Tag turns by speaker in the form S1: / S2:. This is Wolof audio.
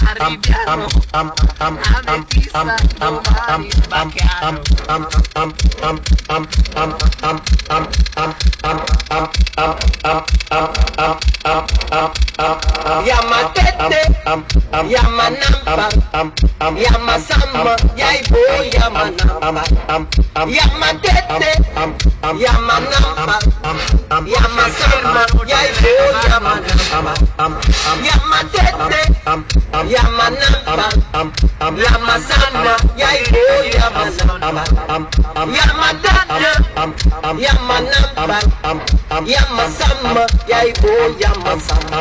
S1: arriviamo, ametista, domani sbacchiamo. Yamatete, Yamanamba, Yamasamba, Yaibo, Yamanamba, Yamatete, Yamanamba, Yamasamba, Yaibo, Yamanamba, Yamatete, Yamanamba, Yamasamba, Yaibo, Yamanamba, Yamatete, Yamanamba, Yamasamba, Yaibo, Yamasamba.